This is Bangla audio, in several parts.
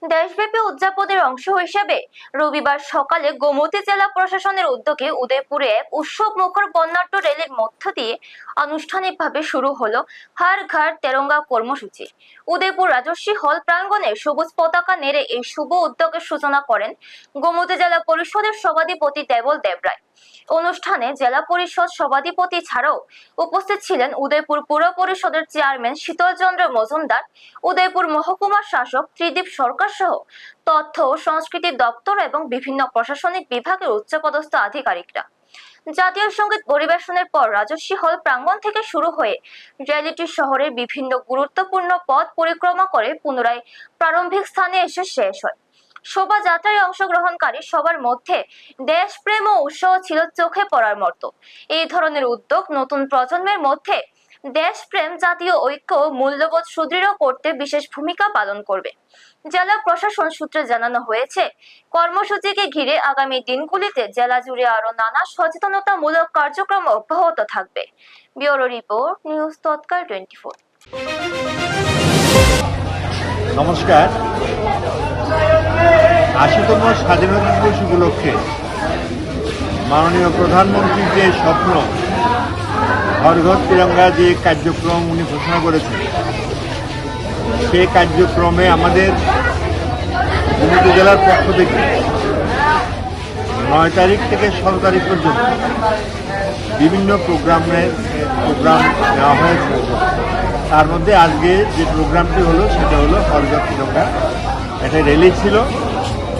দেশব্যাপী উদযাপনের অংশ হিসেবে রবিবার সকালে গোমতী জেলা প্রশাসনের উদ্যোগে উদয়পুরে এক উৎসব মুখর বর্ণাঢ্য র্যালির মধ্য দিয়ে আনুষ্ঠানিকভাবে শুরু হলো হর ঘর তেরঙ্গা কর্মসূচি। উদয়পুর রাজস্বী হল প্রাঙ্গণে সবুজ পতাকা নেড়ে এই শুভ উদ্যোগের সূচনা করেন গোমতী জেলা পরিষদের সভাধিপতি দেবল দেবরায়। অনুষ্ঠানে জেলা পরিষদ সভাধিপতি ছাড়াও উপস্থিত ছিলেন উদয়পুর পুর পরিষদের চেয়ারম্যান শীতল চন্দ্র মজুমদার, উদয়পুর মহকুমার শাসক ত্রিদীপ সরকার সহ তথ্য ও সংস্কৃতি দপ্তর এবং বিভিন্ন প্রশাসনিক বিভাগের উচ্চপদস্থ আধিকারিকরা। জাতীয় সঙ্গীত পরিবেশনের পর রাজস্বী হল প্রাঙ্গণ থেকে শুরু হয়ে র্যালিটি শহরের বিভিন্ন গুরুত্বপূর্ণ পথ পরিক্রমা করে পুনরায় প্রারম্ভিক স্থানে এসে শেষ হয়। শোভাযাত্রায় অংশগ্রহণকারী সবার মধ্যে দেশপ্রেম ও উৎসাহ ছিল চোখে পড়ার মতো। এই ধরনের উদ্যোগ নতুন প্রজন্মের মধ্যে দেশপ্রেম, জাতীয় ঐক্য ও মূল্যবোধ সুদৃঢ় করতে বিশেষ ভূমিকা পালন করবে। জেলা প্রশাসন সূত্রে জানানো হয়েছে, কর্মসূচিকে ঘিরে আগামী দিনগুলিতে জেলা জুড়ে আরো নানা সচেতনতামূলক কার্যক্রম অব্যাহত থাকবে। ব্যুরো রিপোর্ট, নিউজ তৎকাল 24। নমস্কার। ৮০তম স্বাধীনতা দিবস উপলক্ষে মাননীয় প্রধানমন্ত্রীর যে স্বপ্ন হর ঘর তিরঙ্গা যে কার্যক্রম উনি ঘোষণা করেছেন, সেই কার্যক্রমে আমাদের গোমতী জেলার পক্ষ থেকে ৯ তারিখ থেকে ১৭ তারিখ পর্যন্ত বিভিন্ন প্রোগ্রাম নেওয়া হয়েছে। তার মধ্যে আজকে যে প্রোগ্রামটি হলো সেটা হলো হর ঘর তিরঙ্গা। একটা র্যালি ছিল।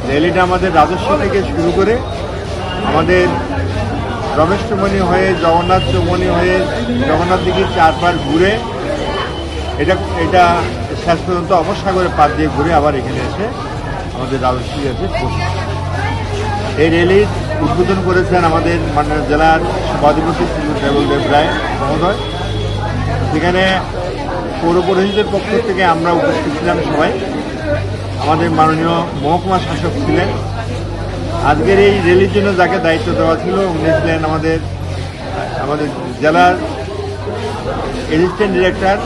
র্যালিটা আমাদের রাজস্ব থেকে শুরু করে আমাদের রমেশ চৌমনি হয়ে জগন্নাথ চৌমনি হয়ে জগন্নাথ দিঘির চারবার ঘুরে এটা শেষ পর্যন্ত অবসাগরে পার দিয়ে ঘুরে আবার এখানে এসে আমাদের রাজস্ব এসে পৌঁছে। এই র্যালির উদ্বোধন করেছেন আমাদের মাননীয় জেলার সভাধিপতি দেবল দেবরায় মহোদয়। সেখানে পৌর পরিষদের পক্ষ থেকে আমরা উপস্থিত ছিলাম সবাই। আমাদের মাননীয় মহকুমা শাসক ছিলেন। আজকের এই র্যালির জন্য যাকে দায়িত্ব দেওয়া ছিল উনি ছিলেন আমাদের জেলার অ্যাসিস্ট্যান্ট ডিরেক্টর